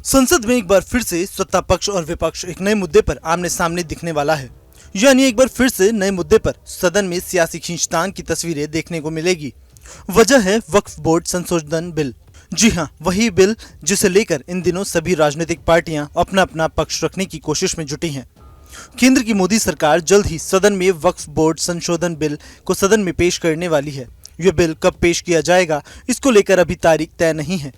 संसद में एक बार फिर से सत्ता पक्ष और विपक्ष एक नए मुद्दे पर आमने सामने दिखने वाला है। यानी एक बार फिर से नए मुद्दे पर सदन में सियासी खींचतान की तस्वीरें देखने को मिलेगी। वजह है वक्फ बोर्ड संशोधन बिल। जी हाँ, वही बिल जिसे लेकर इन दिनों सभी राजनीतिक पार्टियां अपना अपना पक्ष रखने की कोशिश में जुटी हैं। केंद्र की मोदी सरकार जल्द ही सदन में वक्फ बोर्ड संशोधन बिल को सदन में पेश करने वाली है। यह बिल कब पेश किया जाएगा, इसको लेकर अभी तारीख तय नहीं है,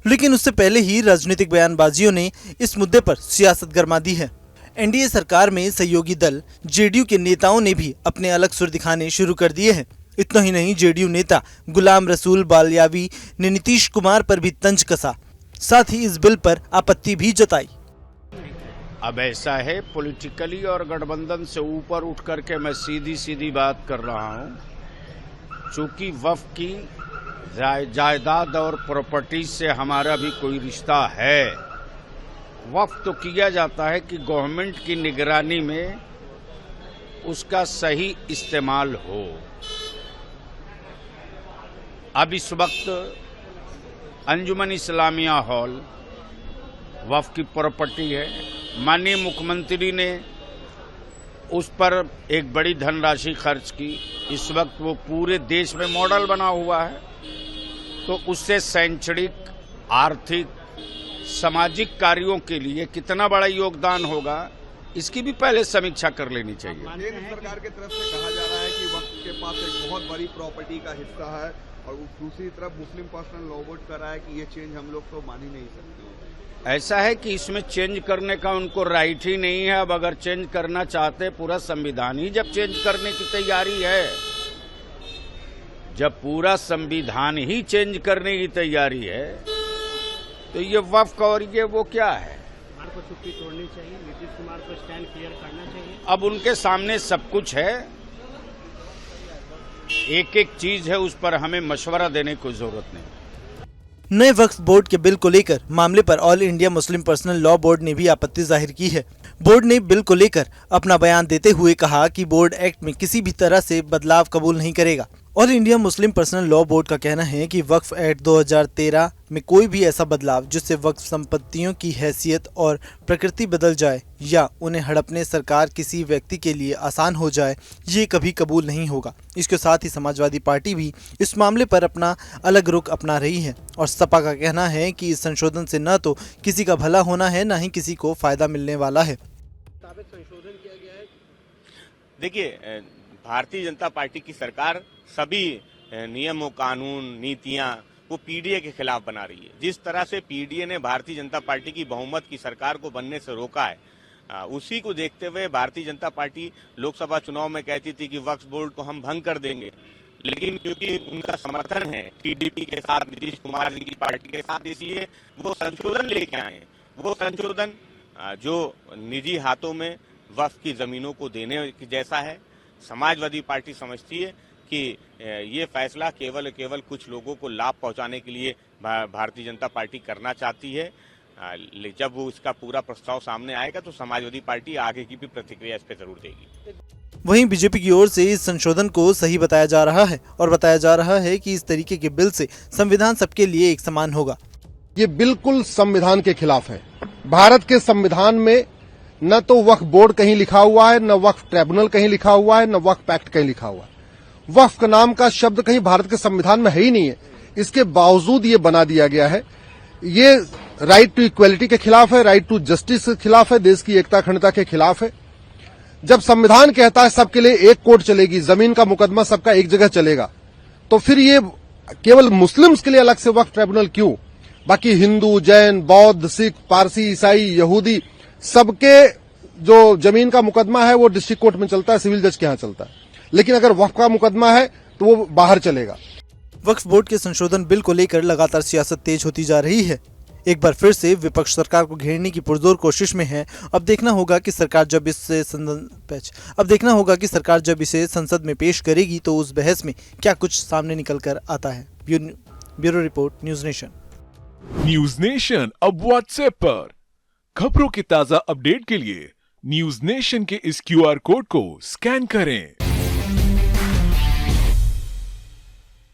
लेकिन उससे पहले ही राजनीतिक बयानबाजियों ने इस मुद्दे पर सियासत गरमा दी है। एनडीए सरकार में सहयोगी दल जेडीयू के नेताओं ने भी अपने अलग सुर दिखाने शुरू कर दिए हैं। इतना ही नहीं, जेडीयू नेता गुलाम रसूल बालियावी ने नीतीश कुमार पर भी तंज कसा, साथ ही इस बिल पर आपत्ति भी जताई। अब ऐसा है, पॉलिटिकली और गठबंधन से ऊपर उठ करके मैं सीधी सीधी बात कर रहा हूं। चूंकि वक्फ की जायदाद और प्रॉपर्टी से हमारा भी कोई रिश्ता है। वक्फ तो किया जाता है कि गवर्नमेंट की निगरानी में उसका सही इस्तेमाल हो। अब इस वक्त अंजुमन इस्लामिया हॉल वक्फ की प्रॉपर्टी है। माननीय मुख्यमंत्री ने उस पर एक बड़ी धनराशि खर्च की। इस वक्त वो पूरे देश में मॉडल बना हुआ है, तो उससे शैक्षणिक, आर्थिक, सामाजिक कार्यों के लिए कितना बड़ा योगदान होगा, इसकी भी पहले समीक्षा कर लेनी चाहिए। केंद्र सरकार की तरफ से कहा जा रहा है कि वक्फ के पास एक बहुत बड़ी प्रॉपर्टी का हिस्सा है, और दूसरी तरफ मुस्लिम पर्सनल लॉ बोर्ड कर रहा है कि ये चेंज हम लोग तो मान ही नहीं सकते। ऐसा है कि इसमें चेंज करने का उनको राइट ही नहीं है। अब अगर चेंज करना चाहते, पूरा संविधान ही जब चेंज करने की तैयारी है, जब पूरा संविधान ही चेंज करने की तैयारी है, तो ये वक्फ और ये वो क्या है? को छुट्टी तोड़नी चाहिए, नीतीश कुमार को स्टैंड क्लियर करना चाहिए। अब उनके सामने सब कुछ है, एक एक चीज है, उस पर हमें मशवरा देने की जरूरत नहीं। नए वक्फ बोर्ड के बिल को लेकर मामले पर all India Muslim personal law board ने भी आपत्ति जाहिर की है। बोर्ड ने बिल को लेकर अपना बयान देते हुए कहा कि बोर्ड एक्ट में किसी भी तरह से बदलाव कबूल नहीं करेगा। All India Muslim personal law board का कहना है कि वक्फ एक्ट 2013 में कोई भी ऐसा बदलाव जिससे वक्फ संपत्तियों की हैसियत और प्रकृति बदल जाए या उन्हें हड़पने सरकार किसी व्यक्ति के लिए आसान हो जाए, ये कभी कबूल नहीं होगा। इसके साथ ही समाजवादी पार्टी भी इस मामले पर अपना अलग रुख अपना रही है और सपा का कहना है कि इस संशोधन से न तो किसी का भला होना है, न ही किसी को फायदा मिलने वाला है। संशोधन किया गया है। देखिए, भारतीय जनता पार्टी की सरकार सभी नियमों, कानून, नीतियां वो पीडीए के खिलाफ बना रही है। जिस तरह से पीडीए ने भारतीय जनता पार्टी की बहुमत की सरकार को बनने से रोका है, उसी को देखते हुए भारतीय जनता पार्टी लोकसभा चुनाव में कहती थी कि वक्फ बोर्ड को हम भंग कर देंगे, लेकिन क्योंकि उनका समर्थन है टीडीपी के साथ, नीतीश कुमार जी की पार्टी के साथ, इसलिए वो संशोधन लेके आए। वो संशोधन जो निजी हाथों में वक्फ की जमीनों को देने जैसा है। समाजवादी पार्टी समझती है कि ये फैसला केवल कुछ लोगों को लाभ पहुंचाने के लिए भारतीय जनता पार्टी करना चाहती है। जब वो इसका पूरा प्रस्ताव सामने आएगा तो समाजवादी पार्टी आगे की भी प्रतिक्रिया इस पर जरूर देगी। वहीं बीजेपी की ओर से इस संशोधन को सही बताया जा रहा है और बताया जा रहा है कि इस तरीके के बिल से संविधान सबके लिए एक समान होगा। ये बिल्कुल संविधान के खिलाफ है। भारत के संविधान में न तो वक्फ बोर्ड कहीं लिखा हुआ है, न वक्फ ट्रिब्यूनल कहीं लिखा हुआ है, न वक्फ एक्ट कहीं लिखा हुआ है। वक्फ का नाम का शब्द कहीं भारत के संविधान में है ही नहीं है। इसके बावजूद ये बना दिया गया है। ये राइट टू इक्वलिटी के खिलाफ है, राइट टू जस्टिस के खिलाफ है, देश की एकता अखंडता के खिलाफ है। जब संविधान कहता है सबके लिए एक कोर्ट चलेगी, जमीन का मुकदमा सबका एक जगह चलेगा, तो फिर ये केवल मुस्लिम्स के लिए अलग से वक्फ ट्रिब्यूनल क्यों? बाकी हिंदू, जैन, बौद्ध, सिख, पारसी, ईसाई, यहूदी, सबके जो जमीन का मुकदमा है वो डिस्ट्रिक्ट कोर्ट में चलता है, सिविल जज के यहां चलता है। लेकिन अगर वक्फ का मुकदमा है तो वो बाहर चलेगा। वक्फ बोर्ड के संशोधन बिल को लेकर लगातार सियासत तेज होती जा रही है। एक बार फिर से विपक्ष सरकार को घेरने की पुरजोर कोशिश में है। अब देखना होगा कि सरकार जब इसे संसद में पेश करेगी तो उस बहस में क्या कुछ सामने निकल कर आता है। Bureau report, news nation. News nation अब व्हाट्सएप पर खबरों की ताजा अपडेट के लिए न्यूज नेशन के इस QR कोड को स्कैन करें।